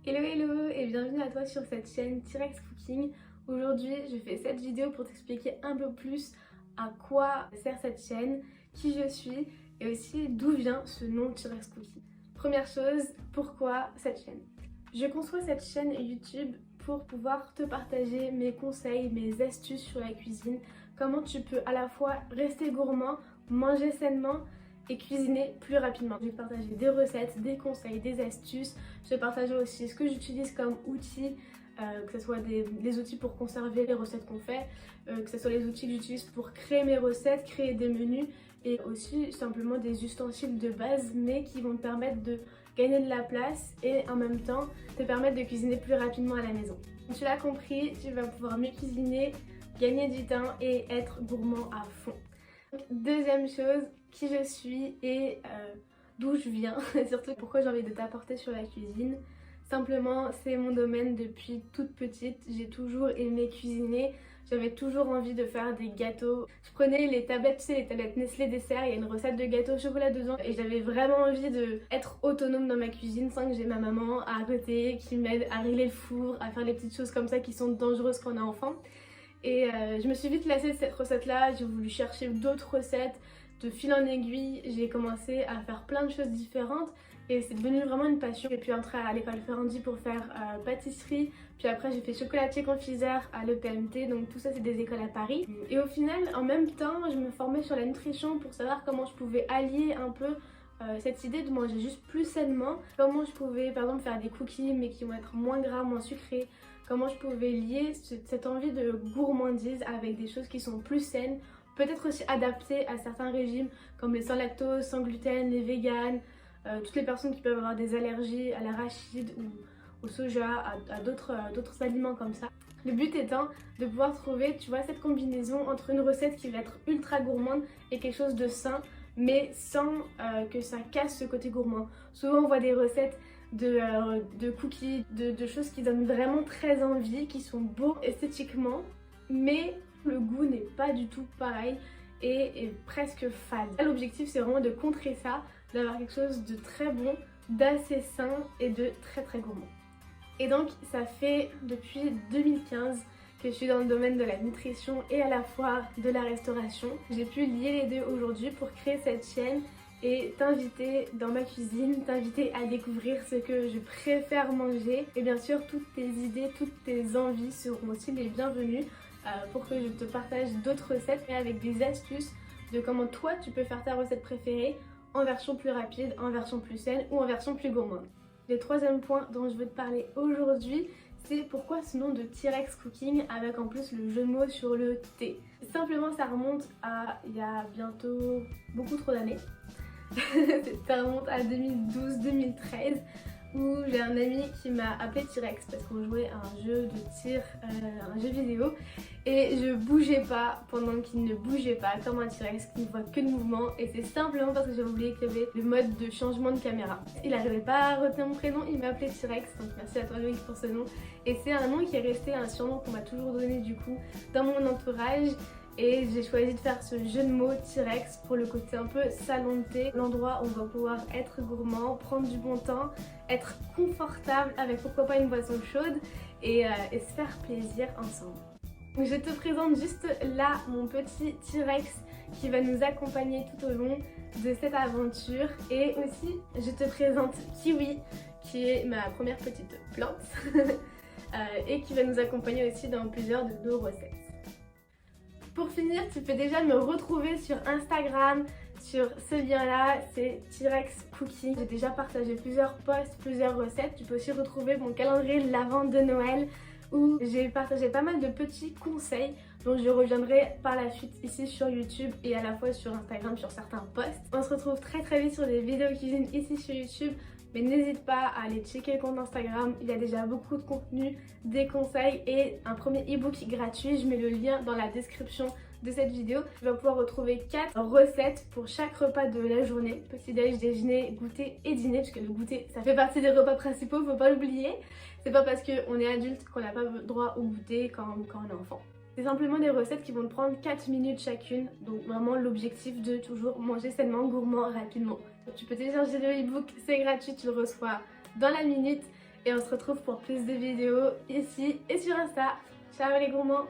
Hello hello et bienvenue à toi sur cette chaîne T-Rex Cooking. Aujourd'hui je fais cette vidéo pour t'expliquer un peu plus à quoi sert cette chaîne, qui je suis et aussi d'où vient ce nom T-Rex Cooking. Première chose, pourquoi cette chaîne? Je conçois cette chaîne YouTube pour pouvoir te partager mes conseils, mes astuces sur la cuisine, comment tu peux à la fois rester gourmand, manger sainement et cuisiner plus rapidement. Je vais partager des recettes, des conseils, des astuces. Je vais partager aussi ce que j'utilise comme outils, que ce soit des outils pour conserver les recettes qu'on fait, que ce soit les outils que j'utilise pour créer mes recettes, créer des menus et aussi simplement des ustensiles de base mais qui vont te permettre de gagner de la place et en même temps te permettre de cuisiner plus rapidement à la maison. Donc, tu l'as compris, tu vas pouvoir mieux cuisiner, gagner du temps et être gourmand à fond. Deuxième chose, qui je suis et d'où je viens, surtout pourquoi j'ai envie de t'apporter sur la cuisine. Simplement, c'est mon domaine depuis toute petite, j'ai toujours aimé cuisiner, j'avais toujours envie de faire des gâteaux. Je prenais les tablettes, tu sais, les tablettes Nestlé dessert, il y a une recette de gâteau au chocolat dedans et j'avais vraiment envie d'être autonome dans ma cuisine sans que j'ai ma maman à côté qui m'aide à régler le four, à faire les petites choses comme ça qui sont dangereuses quand on est enfant. Et je me suis vite lassée de cette recette-là, j'ai voulu chercher d'autres recettes. De fil en aiguille, j'ai commencé à faire plein de choses différentes et c'est devenu vraiment une passion. J'ai pu entrer à l'école Ferrandi pour faire pâtisserie, puis après j'ai fait chocolatier confiseur à l'EPMT, donc tout ça c'est des écoles à Paris. Et au final, en même temps, je me formais sur la nutrition pour savoir comment je pouvais allier un peu cette idée de manger juste plus sainement, comment je pouvais par exemple faire des cookies mais qui vont être moins gras, moins sucrés, comment je pouvais lier cette envie de gourmandise avec des choses qui sont plus saines, peut-être aussi adaptées à certains régimes comme les sans lactose, sans gluten, les véganes, toutes les personnes qui peuvent avoir des allergies à l'arachide ou au soja, à d'autres aliments comme ça. Le but étant de pouvoir trouver, tu vois, cette combinaison entre une recette qui va être ultra gourmande et quelque chose de sain, mais sans que ça casse ce côté gourmand. Souvent on voit des recettes de cookies, de choses qui donnent vraiment très envie, qui sont beaux esthétiquement, mais le goût n'est pas du tout pareil et est presque fade. L'objectif c'est vraiment de contrer ça, d'avoir quelque chose de très bon, d'assez sain et de très gourmand. Et donc ça fait depuis 2015 que je suis dans le domaine de la nutrition et à la fois de la restauration. J'ai pu lier les deux aujourd'hui pour créer cette chaîne et t'inviter dans ma cuisine, t'inviter à découvrir ce que je préfère manger. Et bien sûr, toutes tes idées, toutes tes envies seront aussi les bienvenues pour que je te partage d'autres recettes mais avec des astuces de comment toi tu peux faire ta recette préférée en version plus rapide, en version plus saine ou en version plus gourmande. Le troisième point dont je veux te parler aujourd'hui, c'est pourquoi ce nom de T-Rex Cooking avec en plus le jeu de mots sur le T. Simplement ça remonte à il y a bientôt beaucoup trop d'années. Ça remonte à 2012-2013 où j'ai un ami qui m'a appelé T-Rex parce qu'on jouait à un jeu de tir, un jeu vidéo et je bougeais pas pendant qu'il ne bougeait pas comme un T-Rex qui ne voit que de mouvement et c'est simplement parce que j'ai oublié qu'il y avait le mode de changement de caméra. Il n'arrivait pas à retenir mon prénom, il m'a appelé T-Rex, donc merci à toi Loïc pour ce nom et c'est un nom qui est resté un surnom qu'on m'a toujours donné du coup dans mon entourage. Et j'ai choisi de faire ce jeu de mots T-Rex pour le côté un peu salon de thé, l'endroit où on va pouvoir être gourmand, prendre du bon temps, être confortable avec pourquoi pas une boisson chaude et se faire plaisir ensemble. Donc je te présente juste là mon petit T-Rex qui va nous accompagner tout au long de cette aventure et aussi je te présente Kiwi qui est ma première petite plante et qui va nous accompagner aussi dans plusieurs de nos recettes. Pour finir, tu peux déjà me retrouver sur Instagram, sur ce lien-là, c'est T-Rex Cooking. J'ai déjà partagé plusieurs posts, plusieurs recettes. Tu peux aussi retrouver mon calendrier de l'Avent de Noël où j'ai partagé pas mal de petits conseils dont je reviendrai par la suite ici sur YouTube et à la fois sur Instagram sur certains posts. On se retrouve très vite sur des vidéos cuisine ici sur YouTube. Mais n'hésite pas à aller checker le compte Instagram, il y a déjà beaucoup de contenu, des conseils et un premier e-book gratuit. Je mets le lien dans la description de cette vidéo. Tu vas pouvoir retrouver 4 recettes pour chaque repas de la journée. Petit déj, déjeuner, goûter et dîner, parce que le goûter ça fait partie des repas principaux, faut pas l'oublier. C'est pas parce qu'on est adulte qu'on n'a pas droit au goûter quand on est enfant. C'est simplement des recettes qui vont te prendre 4 minutes chacune, donc vraiment l'objectif de toujours manger sainement, gourmand, rapidement. Tu peux télécharger le e-book, c'est gratuit, tu le reçois dans la minute Et on se retrouve pour plus de vidéos ici et sur Insta. Ciao les gourmands!